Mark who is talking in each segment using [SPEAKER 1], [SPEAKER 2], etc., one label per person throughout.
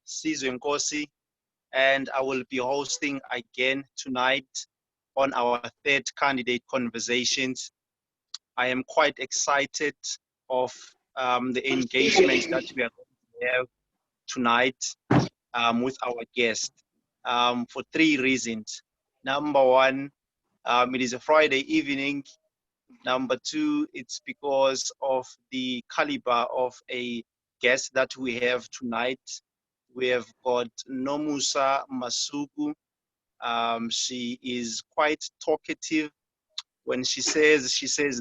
[SPEAKER 1] Sizwe Nkosi, and I will be hosting again tonight on our third candidate conversations. I am quite excited of the engagement that we are going to have tonight with our guest for three reasons. Number one, it is a Friday evening. Number two, it's because of the caliber of a guest that we have tonight. We have got Nomusa Masuku. She is quite talkative. When she says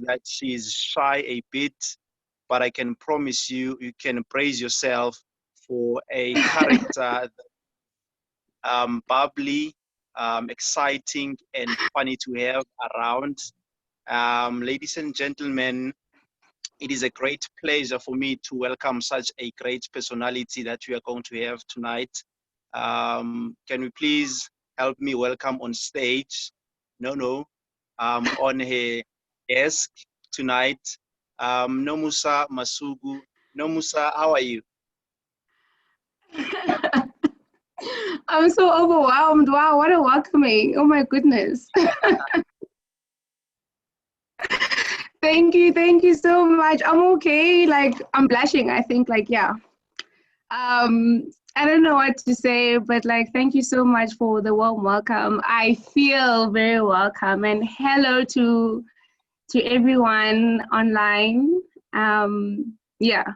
[SPEAKER 1] that she is shy a bit, but I can promise you, you can praise yourself for a character bubbly, exciting, and funny to have around. Ladies and gentlemen, it is a great pleasure for me to welcome such a great personality that we are going to have tonight. Can we please help me welcome on stage, on her desk tonight, Nomusa Masuku. Nomusa, how are you?
[SPEAKER 2] I'm so overwhelmed. Wow, what a welcoming. Oh my goodness. Thank you so much. I'm okay. Like, I'm blushing, I think, like, yeah. I don't know what to say, but like, thank you so much for the warm welcome. I feel very welcome, and hello to everyone online. Yeah.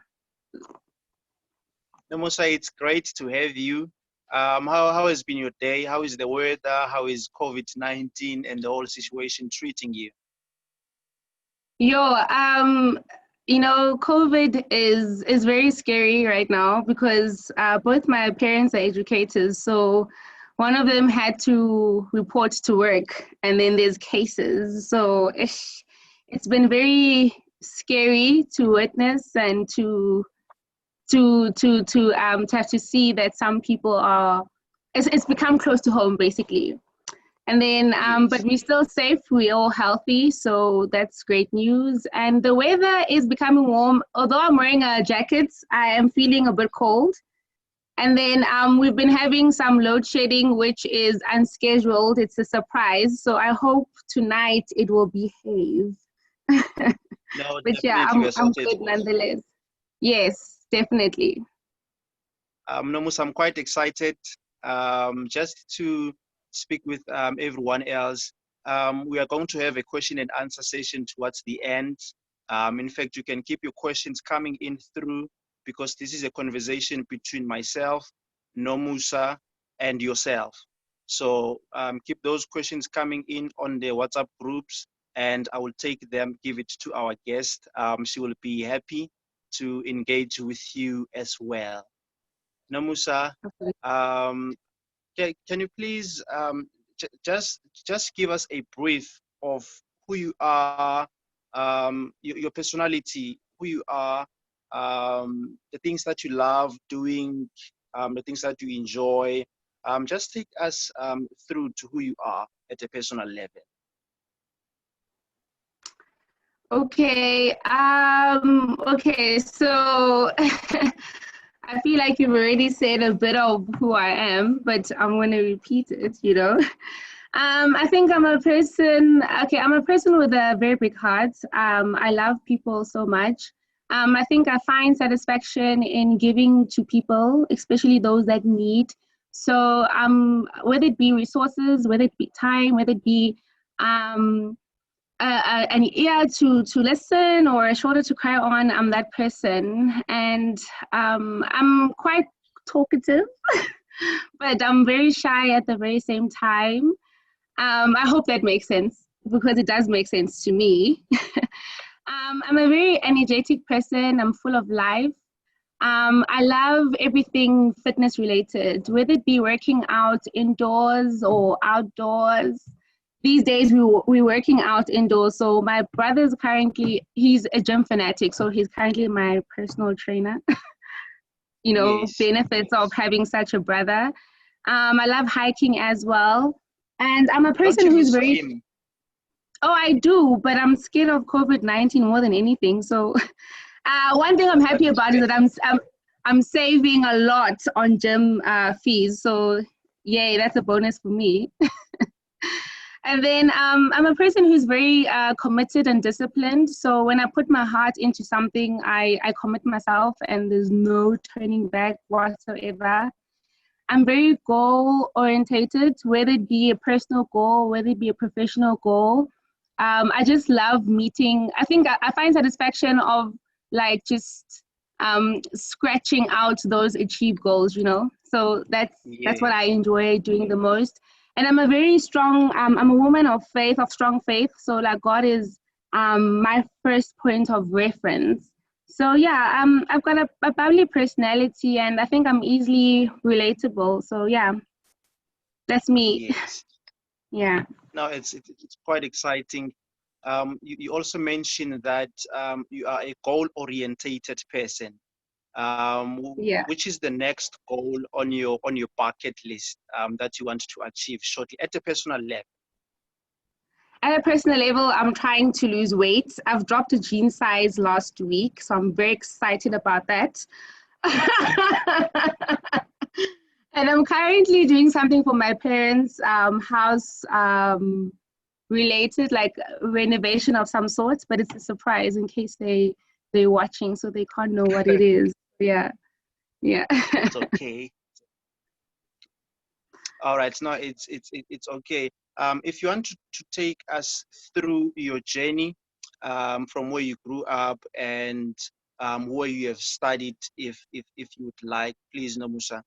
[SPEAKER 1] Nomusa, it's great to have you. How has been your day? How is the weather? How is COVID-19 and the whole situation treating you?
[SPEAKER 2] COVID is very scary right now because both my parents are educators. So one of them had to report to work, and then there's cases. So it's been very scary to witness and to have to see that some people are. It's become close to home basically. And then, but we're still safe, we're all healthy, so that's great news. And the weather is becoming warm. Although I'm wearing a jacket, I am feeling a bit cold. And then we've been having some load shedding, which is unscheduled. It's a surprise. So I hope tonight it will behave.
[SPEAKER 1] No,
[SPEAKER 2] but yeah, I'm good nonetheless. Yes, definitely.
[SPEAKER 1] Nomus, I'm quite excited just to speak with everyone else. We are going to have a question and answer session towards the end. In fact, you can keep your questions coming in through, because this is a conversation between myself, Nomusa, and yourself. So keep those questions coming in on the WhatsApp groups, and I will take them, give it to our guest. She will be happy to engage with you as well. Nomusa, can you please just give us a brief of who you are, your personality, who you are, the things that you love doing, the things that you enjoy. Just take us through to who you are at a personal level.
[SPEAKER 2] Okay. Okay. So. I feel like you've already said a bit of who I am, but I'm going to repeat it, I think I'm a person with a very big heart. I love people so much. I think I find satisfaction in giving to people, especially those that need. So whether it be resources, whether it be time, whether it be an ear to listen or a shoulder to cry on, I'm that person. And I'm quite talkative, but I'm very shy at the very same time. I hope that makes sense, because it does make sense to me. I'm a very energetic person. I'm full of life. I love everything fitness related, whether it be working out indoors or outdoors. These days we're working out indoors. So my brother's he's a gym fanatic, so he's currently my personal trainer. Benefits of having such a brother. I love hiking as well. And I'm a person who's very... Oh, I do, but I'm scared of COVID-19 more than anything. So one thing I'm happy about is that I'm saving a lot on gym fees. So yay, that's a bonus for me. And then I'm a person who's very committed and disciplined. So when I put my heart into something, I commit myself and there's no turning back whatsoever. I'm very goal orientated, whether it be a personal goal, whether it be a professional goal. I just love meeting. I think I find satisfaction of like just scratching out those achieved goals, you know. So that's what I
[SPEAKER 1] Yes.
[SPEAKER 2] enjoy doing the most. And I'm a very strong. I'm a woman of faith, of strong faith. So like God is my first point of reference. So yeah, I've got a bubbly personality, and I think I'm easily relatable. So yeah, that's me.
[SPEAKER 1] Yes.
[SPEAKER 2] Yeah.
[SPEAKER 1] No, it's quite exciting. You also mentioned that you are a goal-orientated person.
[SPEAKER 2] Yeah.
[SPEAKER 1] Which is the next goal on your bucket list that you want to achieve shortly at a personal level?
[SPEAKER 2] At a personal level, I'm trying to lose weight. I've dropped a jean size last week, so I'm very excited about that. And I'm currently doing something for my parents' house related, like renovation of some sort, but it's a surprise in case they're watching, so they can't know what it is. Yeah, yeah.
[SPEAKER 1] It's okay. All right, no, it's okay. If you want to take us through your journey from where you grew up and where you have studied, if you would like, please, Nomusa.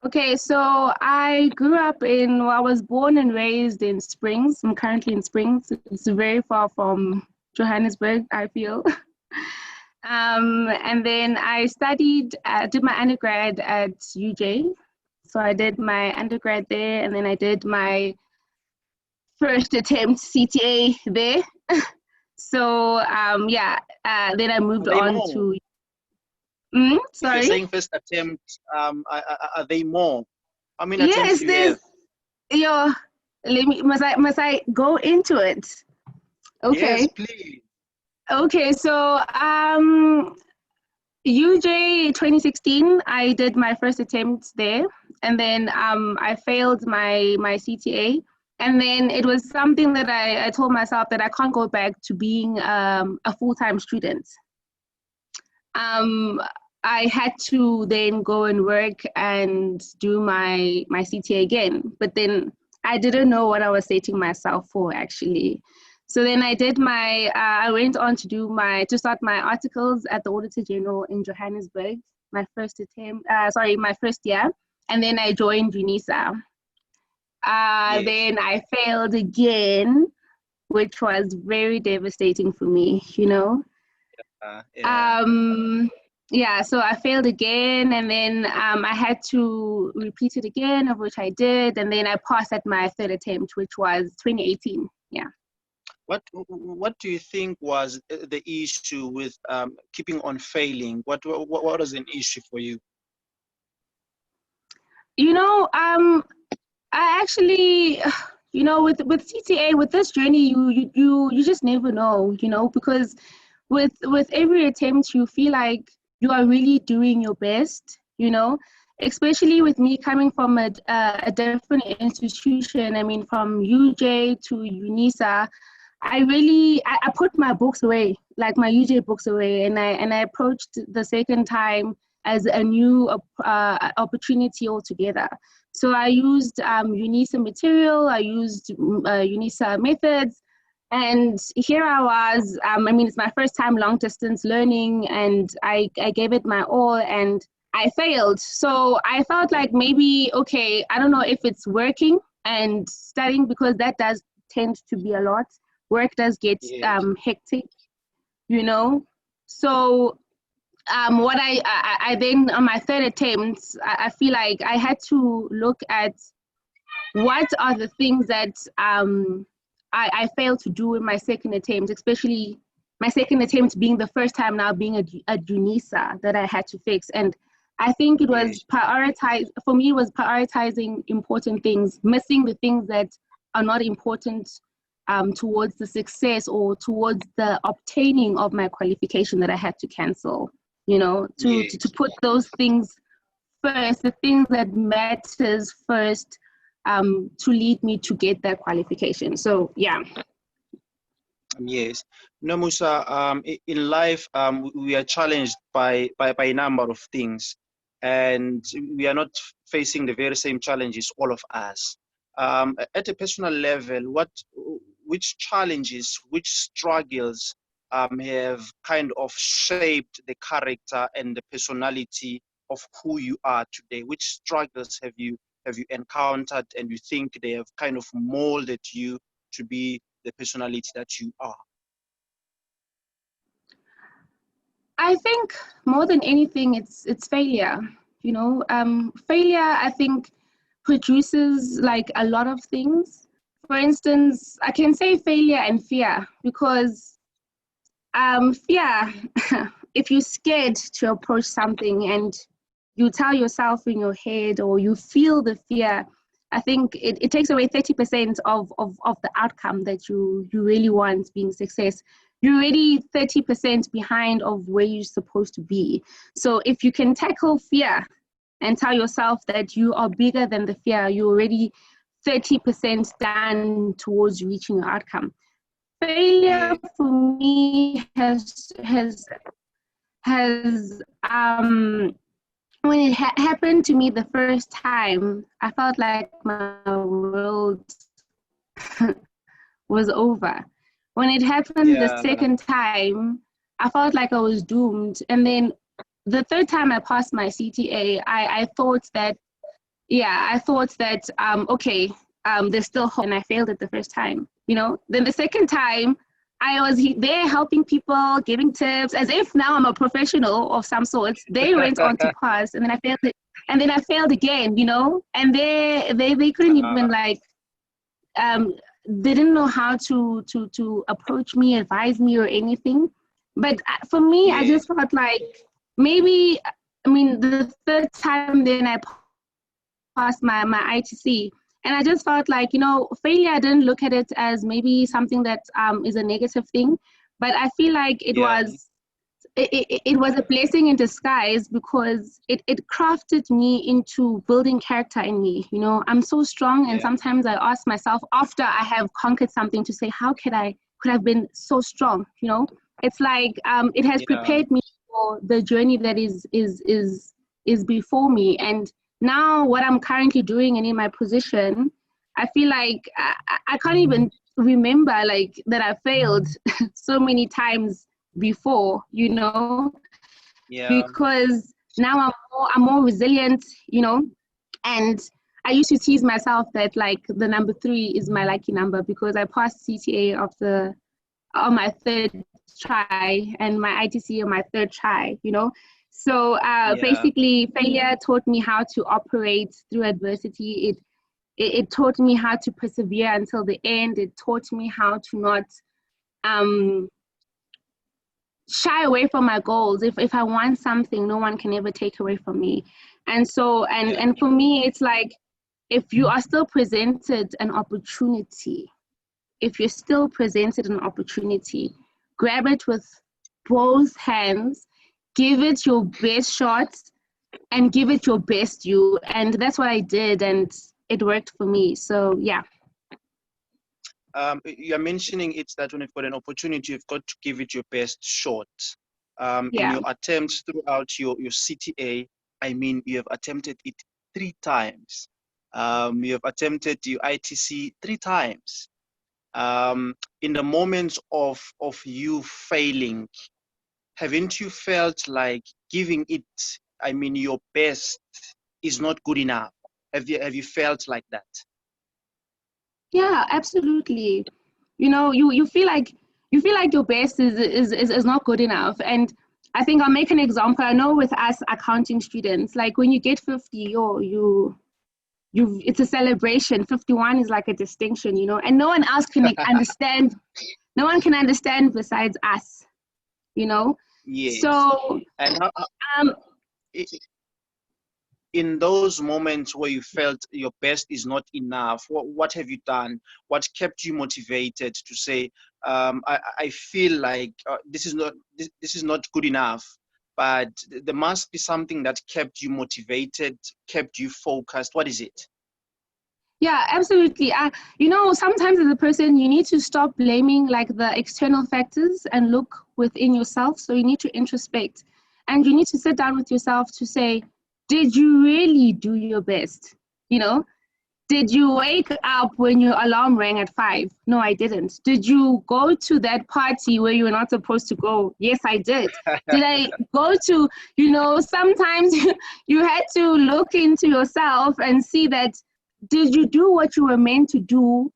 [SPEAKER 2] Okay, so I was born and raised in Springs. I'm currently in Springs. It's very far from Johannesburg, I feel. And then I did my undergrad at UJ. So I did my undergrad there, and then I did my first attempt CTA there. So yeah, then I
[SPEAKER 1] Are
[SPEAKER 2] moved
[SPEAKER 1] they
[SPEAKER 2] on
[SPEAKER 1] more?
[SPEAKER 2] to,
[SPEAKER 1] If you're
[SPEAKER 2] sorry?
[SPEAKER 1] saying first attempt, are they more? How many attempts
[SPEAKER 2] Yes,
[SPEAKER 1] do you
[SPEAKER 2] there's,
[SPEAKER 1] have?
[SPEAKER 2] yo, must I go into it?
[SPEAKER 1] Yes,
[SPEAKER 2] Okay.
[SPEAKER 1] please.
[SPEAKER 2] Okay, so UJ 2016, I did my first attempt there, and then I failed my CTA, and then it was something that I told myself that I can't go back to being a full-time student. Um, I had to then go and work and do my CTA again, but then I didn't know what I was setting myself for actually. So then I went on to start my articles at the Auditor General in Johannesburg, my first year, and then I joined UNISA.
[SPEAKER 1] Yes.
[SPEAKER 2] Then I failed again, which was very devastating for me, you know.
[SPEAKER 1] Yeah.
[SPEAKER 2] Um, yeah, so I failed again, and then I had to repeat it again, of which I did, and then I passed at my third attempt, which was 2018. Yeah.
[SPEAKER 1] What do you think was the issue with keeping on failing? What was an issue for you?
[SPEAKER 2] You know, I actually, with CTA, with this journey, you just never know, you know, because with every attempt, you feel like you are really doing your best, you know, especially with me coming from a different institution. I mean, from UJ to UNISA, I put my books away, like my UJ books away, and I approached the second time as a new opportunity altogether. So I used UNISA material, I used UNISA methods, and here I was. I mean, it's my first time long distance learning, and I gave it my all, and I failed. So I felt like maybe, okay, I don't know if it's working and studying, because that does tend to be a lot. Work does get
[SPEAKER 1] Yes.
[SPEAKER 2] hectic, you know. So what I then on my third attempt, I feel like I had to look at what are the things that I failed to do in my second attempt, especially my second attempt being the first time now being a UNISA that I had to fix. And I think it
[SPEAKER 1] Yes.
[SPEAKER 2] was for me, it was prioritizing important things, missing the things that are not important towards the success or towards the obtaining of my qualification that I had to cancel. you know, to
[SPEAKER 1] Yes.
[SPEAKER 2] put those things first, the things that matters first, to lead me to get that qualification. So yeah.
[SPEAKER 1] Yes. No, Musa, in life, we are challenged by a number of things, and we are not facing the very same challenges, all of us. At a personal level, which challenges, which struggles have kind of shaped the character and the personality of who you are today? Which struggles have you encountered, and you think they have kind of molded you to be the personality that you are?
[SPEAKER 2] I think more than anything, it's failure. You know, failure, I think, produces like a lot of things. For instance, I can say failure and fear because fear, if you're scared to approach something and you tell yourself in your head or you feel the fear, I think it takes away 30% of the outcome that you really want being success. You're already 30% behind of where you're supposed to be. So if you can tackle fear and tell yourself that you are bigger than the fear, you're already 30% done towards reaching your outcome. Failure
[SPEAKER 1] Yeah.
[SPEAKER 2] for me has when it happened to me the first time, I felt like my world was over. When it happened the
[SPEAKER 1] Yeah.
[SPEAKER 2] second time, I felt like I was doomed. And then the third time I passed my CTA, I thought that, yeah, I thought that, okay, there's still hope, and I failed it the first time, you know. Then the second time, I was there helping people, giving tips, as if now I'm a professional of some sorts. They went on to pass, and then I failed it, and then I failed again, you know. And they couldn't even like, um, they didn't know how to approach me, advise me, or anything. But for me, I
[SPEAKER 1] Yeah.
[SPEAKER 2] just felt like maybe, I mean, the third time, then I passed my ITC. And I just felt like, you know, failure, I didn't look at it as maybe something that is a negative thing, but I feel like
[SPEAKER 1] Yeah.
[SPEAKER 2] it was a blessing in disguise because it crafted me into building character in me. You know, I'm so strong, and
[SPEAKER 1] Yeah.
[SPEAKER 2] sometimes I ask myself after I have conquered something to say, how could I have been so strong? You know, it's like it has
[SPEAKER 1] Yeah.
[SPEAKER 2] prepared me for the journey that is before me. And now what I'm currently doing and in my position, I feel like I can't even remember like that I failed so many times before, you know,
[SPEAKER 1] Yeah.
[SPEAKER 2] because now I'm more resilient, you know. And I used to tease myself that like the number 3 is my lucky number because I passed CTA on my third try and my ITC on my third try, you know. So
[SPEAKER 1] Yeah.
[SPEAKER 2] basically, failure taught me how to operate through adversity. It taught me how to persevere until the end. It taught me how to not um, shy away from my goals. If I want something, no one can ever take away from me. And so,
[SPEAKER 1] Yeah.
[SPEAKER 2] and for me, it's like if you are still presented an opportunity, if you're still presented an opportunity, grab it with both hands, give it your best shot, and give it your best you. And that's what I did, and it worked for me. So yeah.
[SPEAKER 1] You're mentioning it's that when you've got an opportunity, you've got to give it your best shot. In
[SPEAKER 2] Yeah.
[SPEAKER 1] your attempts throughout your CTA, I mean, you have attempted it 3 times. You have attempted your ITC 3 times. In the moments of you failing, haven't you felt like giving it, I mean, your best is not good enough? Have you felt like that?
[SPEAKER 2] Yeah, absolutely. You know, you feel like your best is not good enough. And I think I'll make an example. I know with us accounting students, like when you get 50, you it's a celebration. 51 is like a distinction, you know, and no one else can understand, no one can understand besides us, you know.
[SPEAKER 1] Yes.
[SPEAKER 2] So
[SPEAKER 1] And
[SPEAKER 2] um
[SPEAKER 1] i- in those moments where you felt your best is not enough, what have you done? What kept you motivated to say, I feel like this is not good enough. but there must be something that kept you motivated, kept you focused. What is it?
[SPEAKER 2] Yeah, absolutely. You know, sometimes as a person, you need to stop blaming like the external factors and look within yourself. So you need to introspect and you need to sit down with yourself to say, did you really do your best? You know, did you wake up when your alarm rang at 5? No, I didn't. Did you go to that party where you were not supposed to go? Yes, I did. Did I go to, you know, sometimes you had to look into yourself and see that did you do what you were meant to do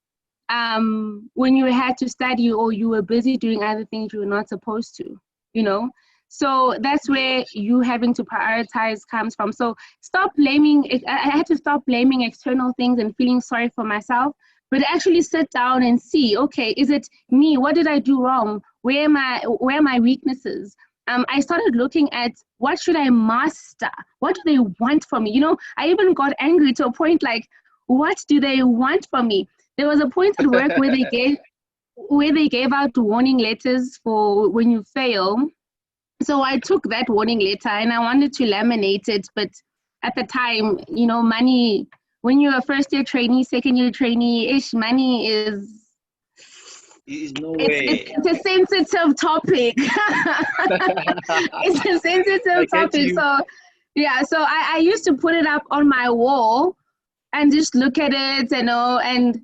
[SPEAKER 2] when you had to study or you were busy doing other things you were not supposed to, you know? So that's where you having to prioritize comes from. So stop blaming, I had to stop blaming external things and feeling sorry for myself, but actually sit down and see, okay, is it me? What did I do wrong? Where are my weaknesses? I started looking at what should I master? What do they want from me? You know, I even got angry to a point like, what do they want from me? There was a point at work where they gave out warning letters for when you fail. So I took that warning letter and I wanted to laminate it, but at the time, you know, money, when you're a first year trainee, second year trainee, money is
[SPEAKER 1] No way.
[SPEAKER 2] it's a sensitive topic. It's a
[SPEAKER 1] I
[SPEAKER 2] sensitive
[SPEAKER 1] get
[SPEAKER 2] topic.
[SPEAKER 1] you.
[SPEAKER 2] So yeah, so I used to put it up on my wall and just look at it, you know, and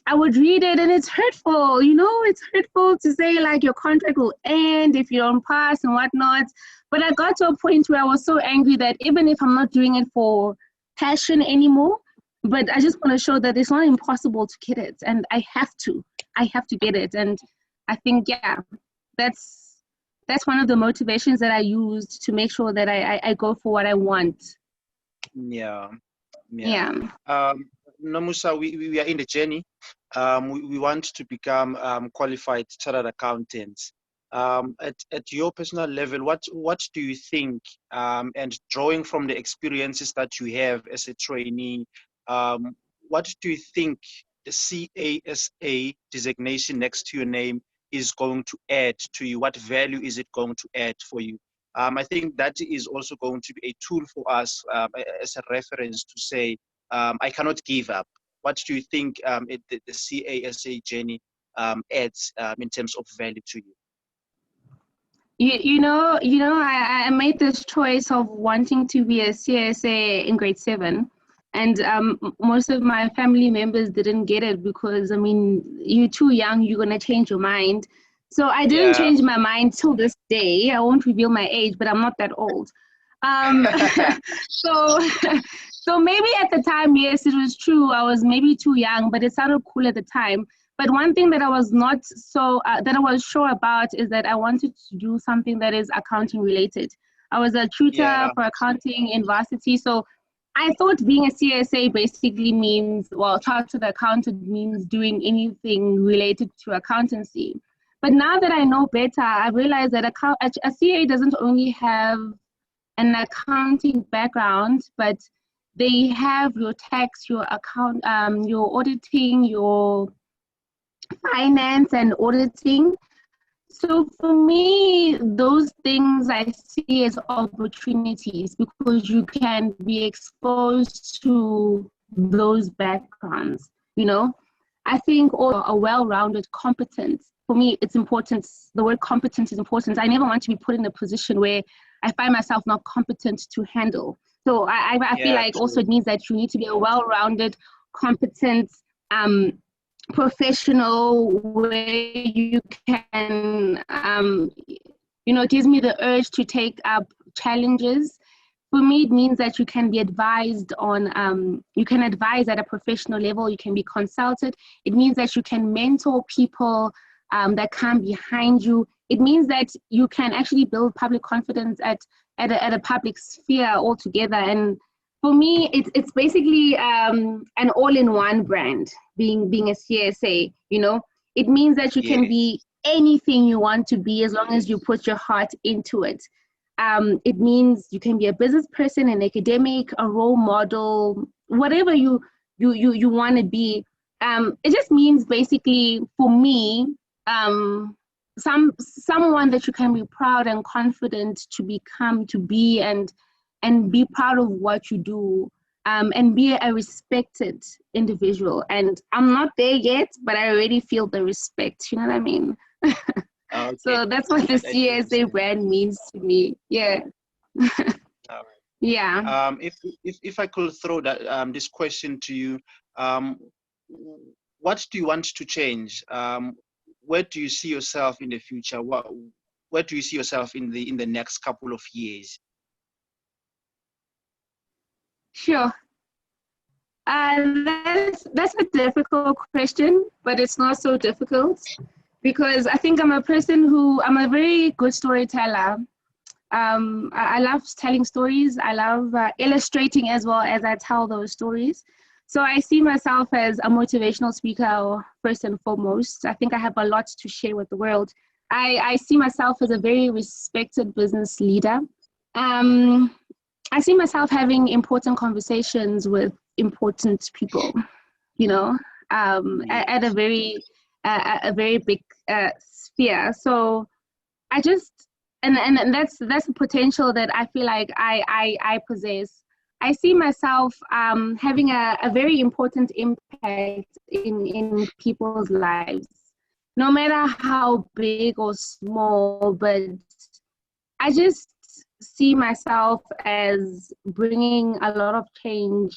[SPEAKER 2] I would read it and it's hurtful, you know, it's hurtful to say like your contract will end if you don't pass and whatnot. But I got to a point where I was so angry that even if I'm not doing it for passion anymore, but I just want to show that it's not impossible to get it and I have to get it. And I think, yeah, that's one of the motivations that I used to make sure that I go for what I want.
[SPEAKER 1] Yeah. Yeah.
[SPEAKER 2] Yeah.
[SPEAKER 1] Nomusa, we are in the journey. We want to become qualified chartered accountants. At your personal level, what do you think? And drawing from the experiences that you have as a trainee, what do you think the CASA designation next to your name is going to add to you? What value is it going to add for you? I think that is also going to be a tool for us as a reference to say, I cannot give up. What do you think the CASA journey adds in terms of value to you?
[SPEAKER 2] You know, I made this choice of wanting to be a CSA in grade 7. And most of my family members didn't get it because, I mean, you're too young, you're going to change your mind. So I didn't
[SPEAKER 1] Yeah.
[SPEAKER 2] change my mind till this day. I won't reveal my age, but I'm not that old. Um, so, so maybe at the time, yes, it was true. I was maybe too young, but it sounded cool at the time. But one thing that I was not that I was sure about is that I wanted to do something that is accounting related. I was a tutor
[SPEAKER 1] Yeah.
[SPEAKER 2] for accounting in varsity, so I thought being a CSA basically means, well, chartered accountant means doing anything related to accountancy. But now that I know better, I realize that a CA doesn't only have an accounting background, but they have your tax, your account, your auditing, your finance and auditing. So for me, those things I see as opportunities because you can be exposed to those backgrounds, you know. I think all a well-rounded competence, for me, it's important. The word competence is important. I never want to be put in a position where I find myself not competent to handle. So I feel
[SPEAKER 1] Yeah,
[SPEAKER 2] like also
[SPEAKER 1] true.
[SPEAKER 2] it means that you need to be a well-rounded, competent, um, professional where you can, you know, it gives me the urge to take up challenges. For me, it means that you can be advised on, you can advise at a professional level, you can be consulted. It means that you can mentor people that come behind you. It means that you can actually build public confidence at a public sphere altogether. And for me, it's basically an all-in-one brand, being a CSA, you know. It means that you can
[SPEAKER 1] Yes.
[SPEAKER 2] be anything you want to be as long as you put your heart into it. It means you can be a business person, an academic, a role model, whatever you want to be. It just means basically for me, um, someone that you can be proud and confident to become, to be, and be proud of what you do, and be a respected individual. And I'm not there yet, but I already feel the respect. You know what I mean?
[SPEAKER 1] Okay.
[SPEAKER 2] So that's what the
[SPEAKER 1] I do
[SPEAKER 2] CSA
[SPEAKER 1] understand.
[SPEAKER 2] brand means to me. Yeah.
[SPEAKER 1] All
[SPEAKER 2] Yeah.
[SPEAKER 1] right. If I could throw that this question to you, um, what do you want to change? Where do you see yourself in the future? Where do you see yourself in the next couple of years?
[SPEAKER 2] Sure. That's a difficult question, but it's not so difficult because I think I'm a very good storyteller. I love telling stories. I love illustrating as well as I tell those stories. So I see myself as a motivational speaker first and foremost. I think I have a lot to share with the world. I see myself as a very respected business leader. Um, I see myself having important conversations with important people, you know, at
[SPEAKER 1] Yes.
[SPEAKER 2] a very big sphere. So I just and that's the potential that I feel like I possess. I see myself having a very important impact in people's lives, no matter how big or small. But I just see myself as bringing a lot of change.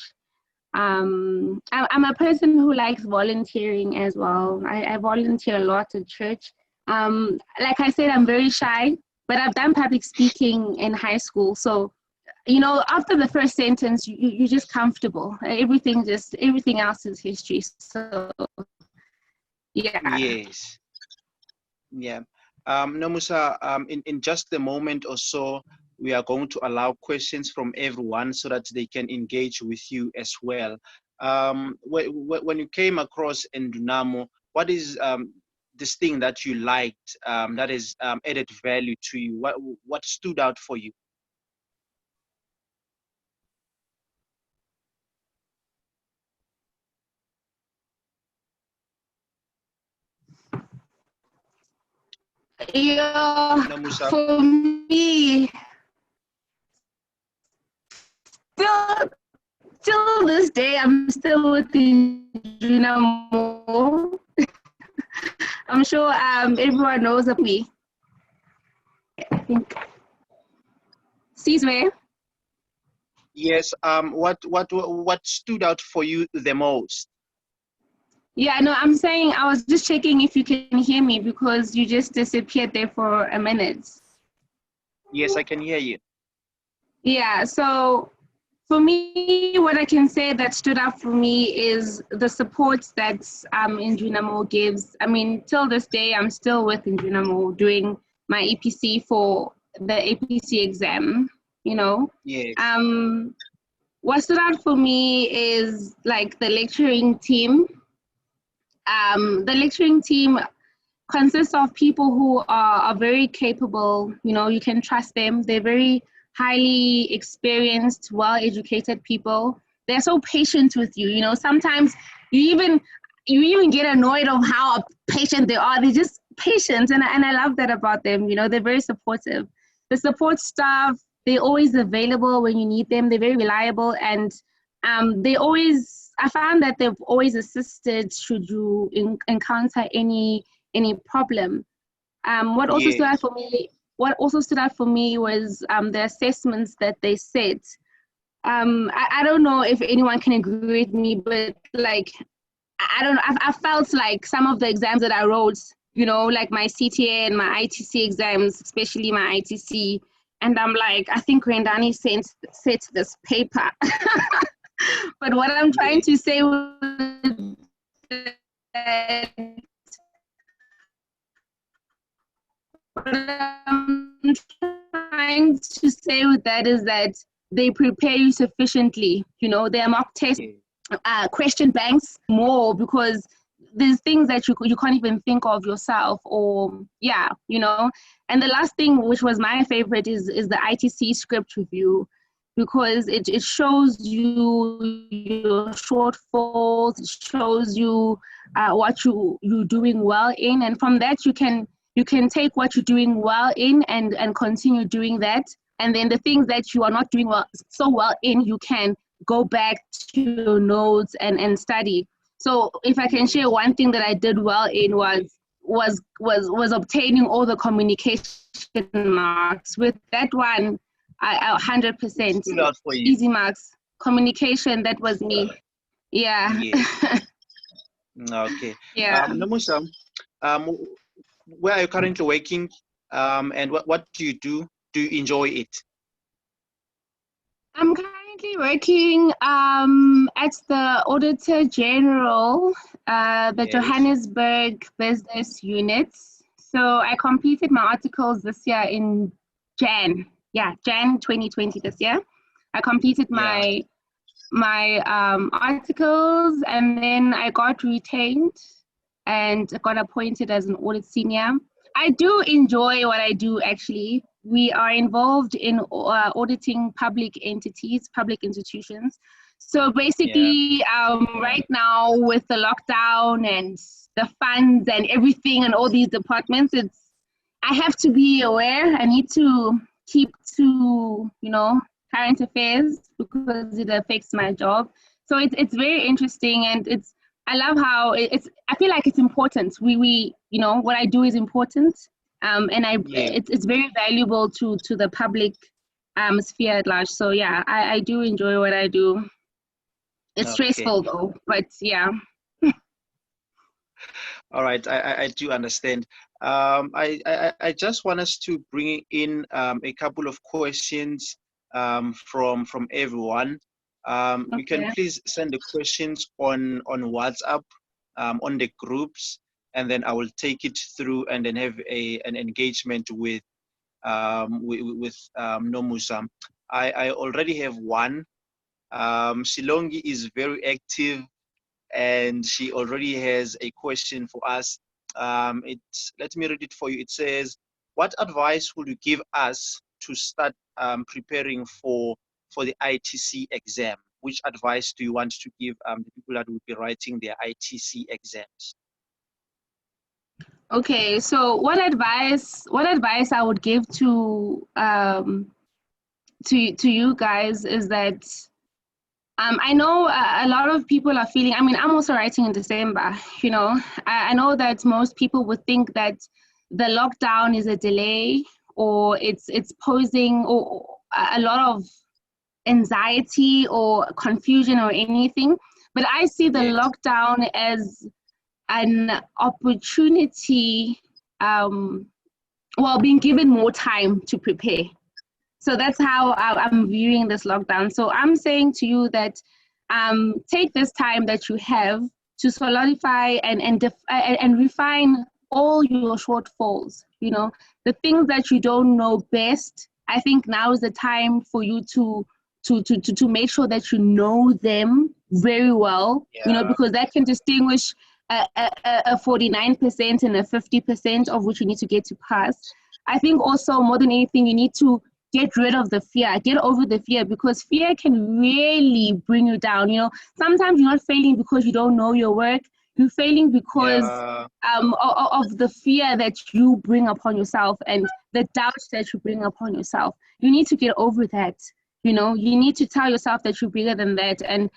[SPEAKER 2] I'm a person who likes volunteering as well. I volunteer a lot at church. Like I said, I'm very shy, but I've done public speaking in high school. So, you know, after the first sentence, you're just comfortable. Everything else is history. So, yeah.
[SPEAKER 1] Yes. Yeah. No, Musa, in just a moment or so, we are going to allow questions from everyone so that they can engage with you as well. When you came across Endunamo, what is this thing that you liked that has added value to you? What stood out for you?
[SPEAKER 2] Yeah,
[SPEAKER 1] No, Musa?
[SPEAKER 2] for me, still, till this day, I'm still with the Dynamo. I'm sure everyone knows of me. I think. Sees me?
[SPEAKER 1] Yes. What stood out for you the most?
[SPEAKER 2] Yeah, no, I'm saying I was just checking if you can hear me because you just disappeared there for a minute.
[SPEAKER 1] Yes, I can hear you.
[SPEAKER 2] Yeah, so for me, what I can say that stood out for me is the support that Indunamo gives. I mean, till this day, I'm still with Indunamo doing my APC for the APC exam, you know.
[SPEAKER 1] Yes.
[SPEAKER 2] Um, what stood out for me is like the lecturing team. The lecturing team consists of people who are very capable. You know, you can trust them. They're very highly experienced, well-educated people. They're so patient with you. You know, sometimes you even get annoyed of how patient they are. They're just patient, and I love that about them. You know, they're very supportive. The support staff, they're always available when you need them. They're very reliable, and they always. I found that they've always assisted should you encounter any problem. What also stood out
[SPEAKER 1] Yes.
[SPEAKER 2] for me, was the assessments that they set. I don't know if anyone can agree with me, but like I don't know, I felt like some of the exams that I wrote, you know, like my CTA and my ITC exams, especially my ITC, and I'm like, I think Rendani sent this paper. But what I'm trying to
[SPEAKER 1] Yes.
[SPEAKER 2] say with that, what I'm trying to say with that is that they prepare you sufficiently. You know, their mock test
[SPEAKER 1] Yes.
[SPEAKER 2] question banks more because there's things that you can't even think of yourself, or yeah, you know. And the last thing, which was my favorite, is the ITC script review, because it shows you your shortfalls, it shows you what you're doing well in, and from that you can you can take what you're doing well in and continue doing that. And then the things that you are not doing so well in, you can go back to your notes and study. So if I can share one thing that I did well in was obtaining all the communication marks. With that one, I 100%
[SPEAKER 1] Stood out for you.
[SPEAKER 2] easy marks. Communication, that was me. Yeah.
[SPEAKER 1] Yes. Okay.
[SPEAKER 2] Yeah.
[SPEAKER 1] Nomusa, where are you currently working? And what do you do? Do you enjoy it?
[SPEAKER 2] I'm currently working at the Auditor General, the
[SPEAKER 1] Yes.
[SPEAKER 2] Johannesburg Business Unit. So I completed my articles this year in Jan 2020 this year. I completed my articles, and then I got retained and got appointed as an audit senior. I do enjoy what I do, actually. We are involved in auditing public entities, public institutions. So basically, right now with the lockdown and the funds and everything and all these departments, I have to be aware. I need to keep to, current affairs because it affects my job. So it's very interesting, and I love how I feel like it's important. We what I do is important, and it's very valuable to the public sphere at large. So yeah, I do enjoy what I do. It's stressful though, but yeah.
[SPEAKER 1] All right, I do understand. I just want us to bring in a couple of questions from everyone. You can please send the questions on WhatsApp on the groups, and then I will take it through and then have an engagement with Nomusa. I already have one. Shilongi is very active, and she already has a question for us. Let me read it for you. It says, what advice would you give us to start preparing for the ITC exam? Which advice do you want to give the people that will be writing their ITC exams?
[SPEAKER 2] Okay, so what advice I would give to you guys is that I know a lot of people are feeling, I'm also writing in December, I know that most people would think that the lockdown is a delay, or it's posing or a lot of anxiety or confusion or anything. But I see the lockdown as an opportunity, being given more time to prepare. So that's how I'm viewing this lockdown. So I'm saying to you that take this time that you have to solidify and refine all your shortfalls. The things that you don't know best. I think now is the time for you to make sure that you know them very well. Because that can distinguish a 49% and a 50% of which you need to get to pass. I think also more than anything, you need to get rid of the fear, get over the fear, because fear can really bring you down. Sometimes you're not failing because you don't know your work. You're failing because of the fear that you bring upon yourself and the doubts that you bring upon yourself. You need to get over that. You need to tell yourself that you're bigger than that and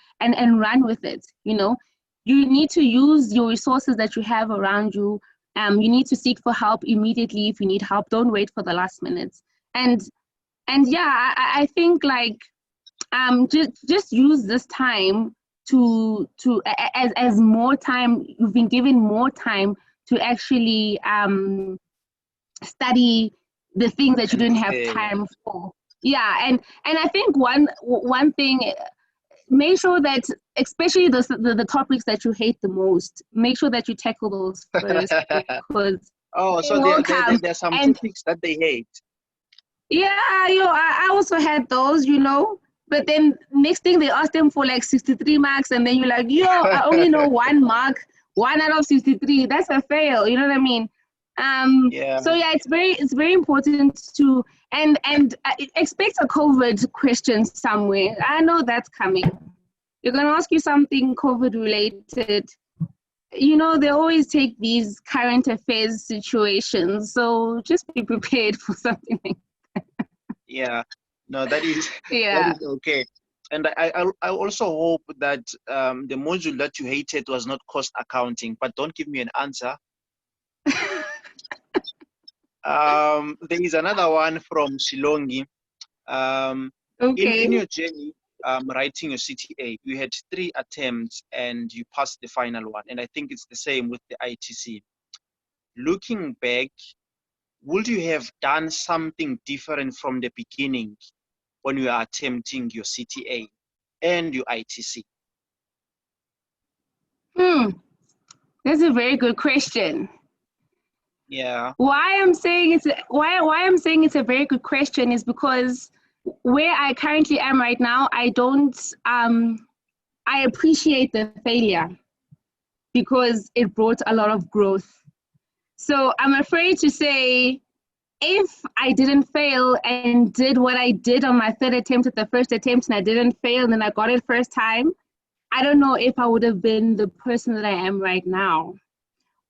[SPEAKER 2] run with it. You need to use your resources that you have around you. You need to seek for help immediately if you need help. Don't wait for the last minute. And yeah, I think just use this time to as more time. You've been given more time to actually study the things that you didn't have time for. Yeah, and I think one thing, make sure that, especially the topics that you hate the most, make sure that you tackle those first, because
[SPEAKER 1] so there are some topics that they hate.
[SPEAKER 2] Yeah, I also had those, but then next thing they ask them for like 63 marks, and then you're like, I only know 1 mark, 1 out of 63. That's a fail. You know what I mean? So yeah, it's very important to and expect a COVID question somewhere. I know that's coming. You're gonna ask you something COVID related. you know, they always take these current affairs situations. So just be prepared for something like
[SPEAKER 1] Yeah, no, that is that
[SPEAKER 2] yeah.
[SPEAKER 1] is okay. And I also hope that the module that you hated was not cost accounting, but don't give me an answer. There is another one from Shilongi. Um, in
[SPEAKER 2] Okay.
[SPEAKER 1] your journey, writing your CTA, you had 3 attempts and you passed the final one. And I think it's the same with the ITC. Looking back, would you have done something different from the beginning when you are attempting your CTA and your ITC?
[SPEAKER 2] Hmm. That's a very good question.
[SPEAKER 1] Yeah,
[SPEAKER 2] Why I'm saying it's a very good question is because where I currently am right now, I appreciate the failure because it brought a lot of growth. So I'm afraid to say if I didn't fail and did what I did on my third attempt at the first attempt and I didn't fail and then I got it first time, I don't know if I would have been the person that I am right now.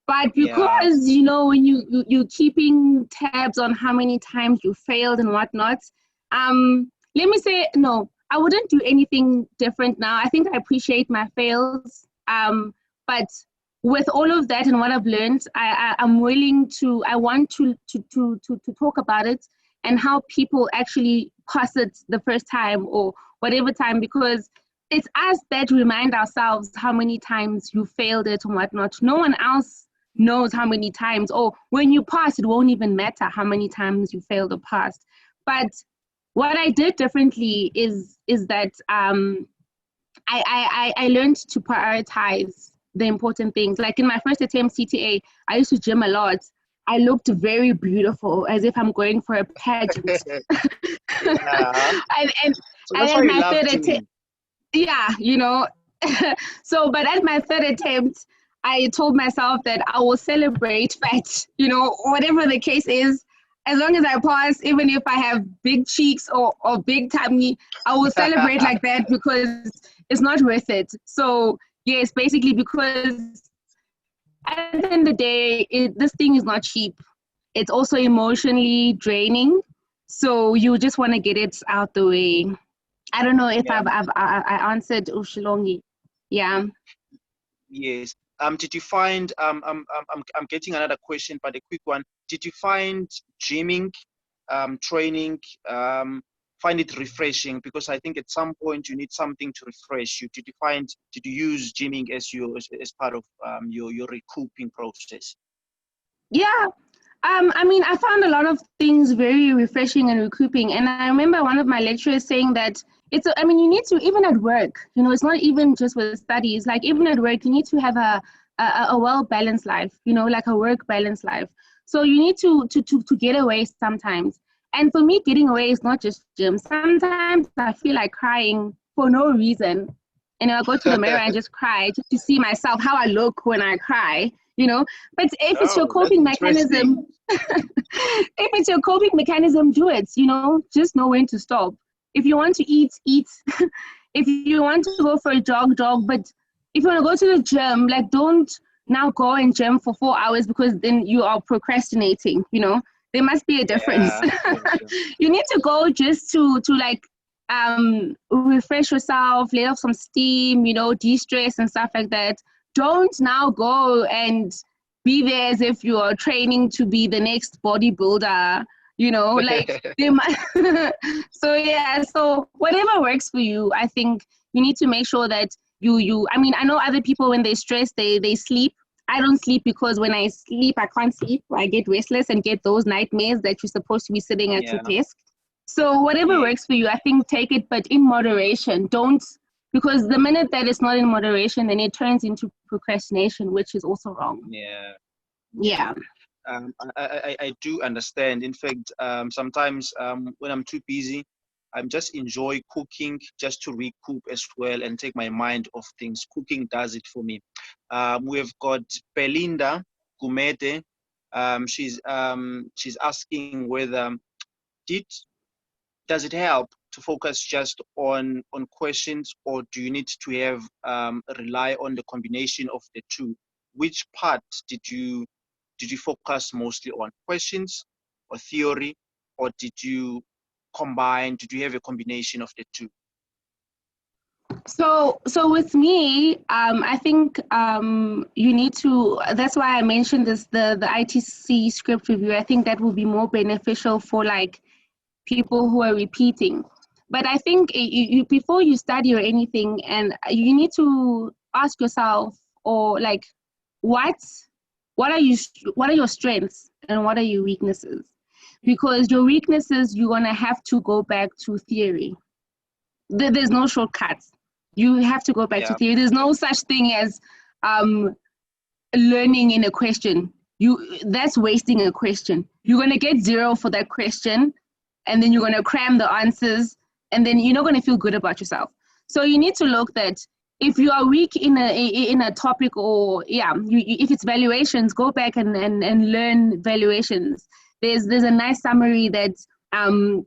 [SPEAKER 2] But
[SPEAKER 1] yeah,
[SPEAKER 2] because, you know, when you're keeping tabs on how many times you failed and whatnot, let me say, no, I wouldn't do anything different now. I think I appreciate my fails. But with all of that and what I've learned, I'm willing to, I want to talk about it and how people actually pass it the first time or whatever time, because it's us that remind ourselves how many times you failed it and whatnot. No one else knows how many times, or when you pass, it won't even matter how many times you failed or passed. But what I did differently is that I learned to prioritize the important things. Like in my first attempt CTA, I used to gym a lot. I looked very beautiful, as if I'm going for a pageant.
[SPEAKER 1] yeah.
[SPEAKER 2] and
[SPEAKER 1] So that's why
[SPEAKER 2] at
[SPEAKER 1] you
[SPEAKER 2] my
[SPEAKER 1] love
[SPEAKER 2] third attempt,
[SPEAKER 1] gymming.
[SPEAKER 2] yeah, you know. So, but at my third attempt, I told myself that I will celebrate fat, you know, whatever the case is. As long as I pass, even if I have big cheeks or big tummy, I will celebrate like that because it's not worth it. So, yes, basically, because at the end of the day, this thing is not cheap. It's also emotionally draining. So, you just want to get it out the way. I don't know if
[SPEAKER 1] Yeah,
[SPEAKER 2] I answered Ushilongi. Yeah.
[SPEAKER 1] yes. Did you find I'm getting another question, but a quick one. Did you find gymming, training, find it refreshing? Because I think at some point you need something to refresh you. Did you use gymming as as part of your recouping process?
[SPEAKER 2] Yeah. I mean, I found a lot of things very refreshing and recouping. And I remember one of my lecturers saying that I mean, you need to, even at work, you know, it's not even just with studies, like even at work, you need to have a well-balanced life, you know, like a work-balanced life. So you need to get away sometimes. And for me, getting away is not just gym. Sometimes I feel like crying for no reason. And I go to the mirror and just cry just to see myself, how I look when I cry, you know. But if it's your
[SPEAKER 1] Oh, that's
[SPEAKER 2] coping
[SPEAKER 1] interesting.
[SPEAKER 2] mechanism, if it's your coping mechanism, do it, you know, just know when to stop. If you want to eat, eat. If you want to go for a jog, jog. But if you want to go to the gym, like don't now go and gym for 4 hours because then you are procrastinating, you know. There must be a difference.
[SPEAKER 1] Yeah, sure, sure.
[SPEAKER 2] You need to go just to like refresh yourself, let off some steam, you know, de-stress and stuff like that. Don't now go and be there as if you are training to be the next bodybuilder, you know, like they might. So yeah, so whatever works for you, I think you need to make sure that I mean, I know other people when they stress, they sleep. I don't sleep because when I sleep, I can't sleep. I get restless and get those nightmares that you're supposed to be sitting at your
[SPEAKER 1] Yeah,
[SPEAKER 2] desk. So whatever
[SPEAKER 1] yeah,
[SPEAKER 2] works for you, I think take it, but in moderation. Don't, because the minute that it's not in moderation, then it turns into procrastination, which is also wrong.
[SPEAKER 1] yeah, yeah.
[SPEAKER 2] Yeah.
[SPEAKER 1] I do understand. In fact, sometimes when I'm too busy, I'm just enjoy cooking just to recoup as well and take my mind off things. Cooking does it for me. We've got Belinda Gumete. She's asking whether did does it help to focus just on questions, or do you need to have rely on the combination of the two? which part did you focus mostly on? Questions or theory, or did you have a combination of the two?
[SPEAKER 2] So with me, I think you need to. That's why I mentioned this, the ITC script review. I think that will be more beneficial for like people who are repeating. But I think before you study or anything, and you need to ask yourself, or like, what what are your strengths and what are your weaknesses? Because your weaknesses, you're gonna have to go back to theory. There's no shortcuts. You have to go back to
[SPEAKER 1] Yeah,
[SPEAKER 2] theory. There's no such thing as learning in a question. That's wasting a question. You're gonna get 0 for that question, and then you're gonna cram the answers, and then you're not gonna feel good about yourself. So you need to look that if you are weak in a topic, or if it's valuations, go back and learn valuations. There's a nice summary that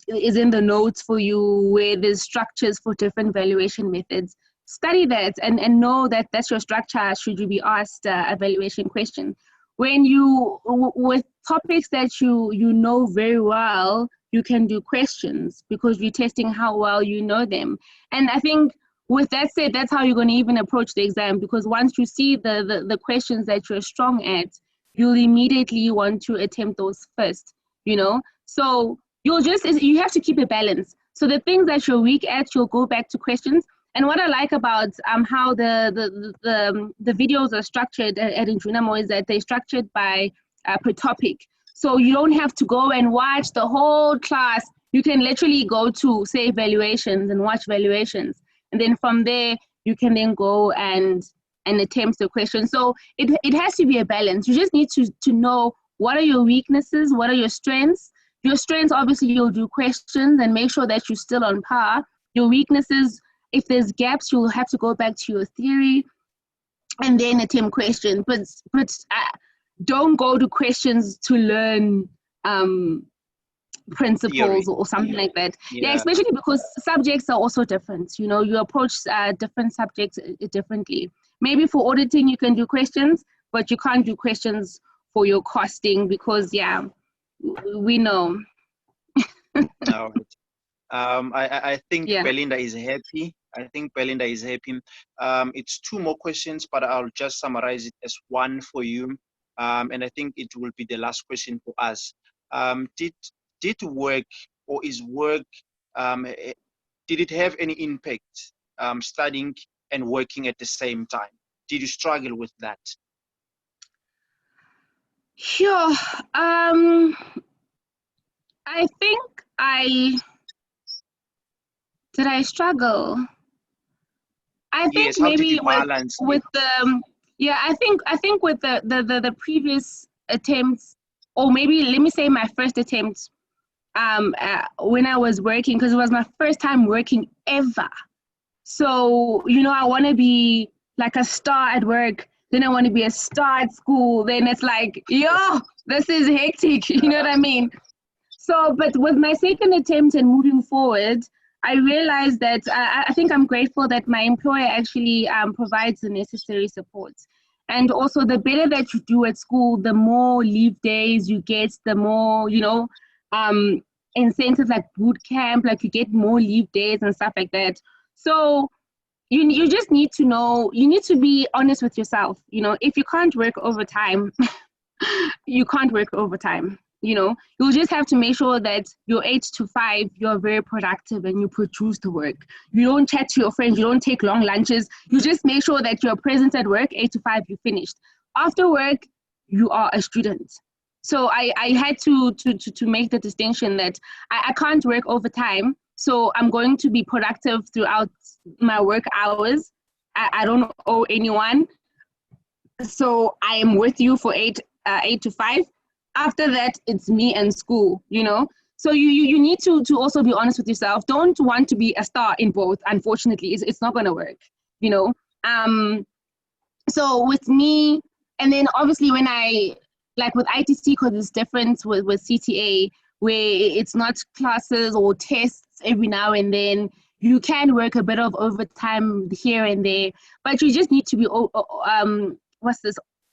[SPEAKER 2] is in the notes for you, where there's structures for different valuation methods. Study that and know that that's your structure should you be asked a valuation question. When with topics that you know very well, you can do questions because you're testing how well you know them. And I think with that said, that's how you're going to even approach the exam, because once you see the questions that you're strong at, you'll immediately want to attempt those first, So you have to keep a balance. So the things that you're weak at, you'll go back to questions. And what I like about how the videos are structured at Indunamo is that they're structured by per topic. So you don't have to go and watch the whole class. You can literally go to, say, valuations and watch valuations. And then from there, you can then go and attempt the question. So it has to be a balance. You just need to know what are your weaknesses, what are your strengths. Your strengths, obviously, you'll do questions and make sure that you're still on par. Your weaknesses, if there's gaps, you'll have to go back to your theory and then attempt questions. But don't go to questions to learn principles or something like that. Yeah, especially because subjects are also different. You approach different subjects differently. Maybe for auditing, you can do questions, but you can't do questions for your costing because, we know.
[SPEAKER 1] no. I think Belinda is happy. It's 2 more questions, but I'll just summarize it as 1 for you. And I think it will be the last question for us. Did work, or is work, did it have any impact, studying and working at the same time? Did you struggle with that?
[SPEAKER 2] Sure. I think did I struggle? I think maybe with the I think with the previous attempts, or maybe let me say my first attempt when I was working, because it was my first time working ever. So I want to be like a star at work, then I want to be a star at school, then it's like, this is hectic. You know what I mean? So, but with my second attempt and moving forward, I realized that I think I'm grateful that my employer actually provides the necessary support. And also, the better that you do at school, the more leave days you get, the more, incentives like boot camp, like you get more leave days and stuff like that. So you just need to know, you need to be honest with yourself. If you can't work overtime, you can't work overtime. You'll just have to make sure that your 8 to 5, you're very productive and you produce the work. You don't chat to your friends, you don't take long lunches. You just make sure that you're present at work, 8 to 5, you finished. After work, you are a student. So I had to make the distinction that I can't work overtime. So I'm going to be productive throughout my work hours. I don't owe anyone. So I am with you for 8 to 5. After that, it's me and school, So you need to also be honest with yourself. Don't want to be a star in both. Unfortunately, it's not going to work, So with me, and then obviously when like with ITC, because it's different with CTA, where it's not classes or tests every now and then. You can work a bit of overtime here and there, but you just need to be,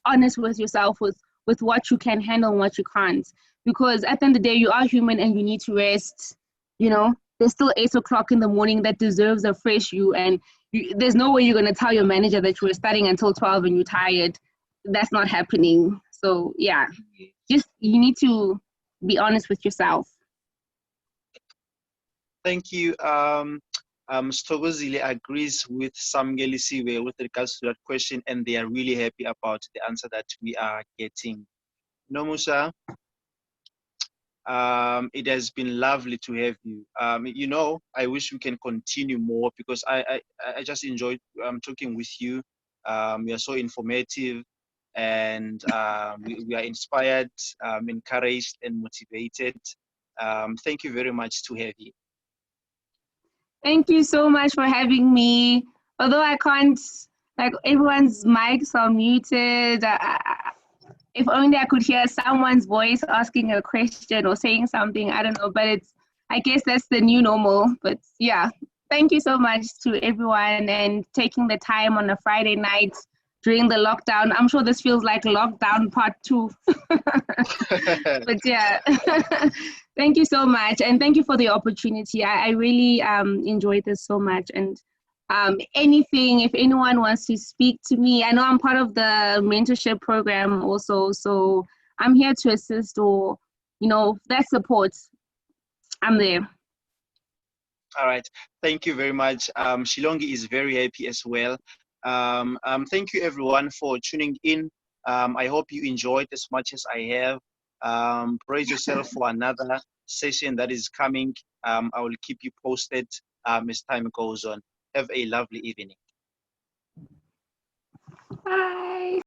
[SPEAKER 2] honest with yourself with what you can handle and what you can't. Because at the end of the day, you are human and you need to rest. You know, there's still 8 o'clock in the morning that deserves a fresh you, and there's no way you're gonna tell your manager that you were studying until 12 and you're tired. That's not happening. So yeah, just you need to be honest with yourself.
[SPEAKER 1] Thank you. Stogozile agrees with Samgelisiwe with regards to that question, and they are really happy about the answer that we are getting. Nomusa, it has been lovely to have you. You know, I wish we can continue more because I just enjoyed talking with you. You are so informative, and we are inspired, encouraged, and motivated. Thank you very much to have you.
[SPEAKER 2] Thank you so much for having me. Although I can't, like everyone's mics are muted. If only I could hear someone's voice asking a question or saying something. I don't know, but I guess that's the new normal. But yeah, thank you so much to everyone and taking the time on a Friday night during the lockdown. I'm sure this feels like lockdown part 2. But yeah, thank you so much. And thank you for the opportunity. I really enjoyed this so much. And anything, if anyone wants to speak to me, I know I'm part of the mentorship program also. So I'm here to assist or, that support. I'm there.
[SPEAKER 1] All right. Thank you very much. Shilongi is very happy as well. Thank you everyone for tuning in. I hope you enjoyed as much as I have. Brace yourself for another session that is coming. I will keep you posted as time goes on. Have a lovely evening.
[SPEAKER 2] Bye.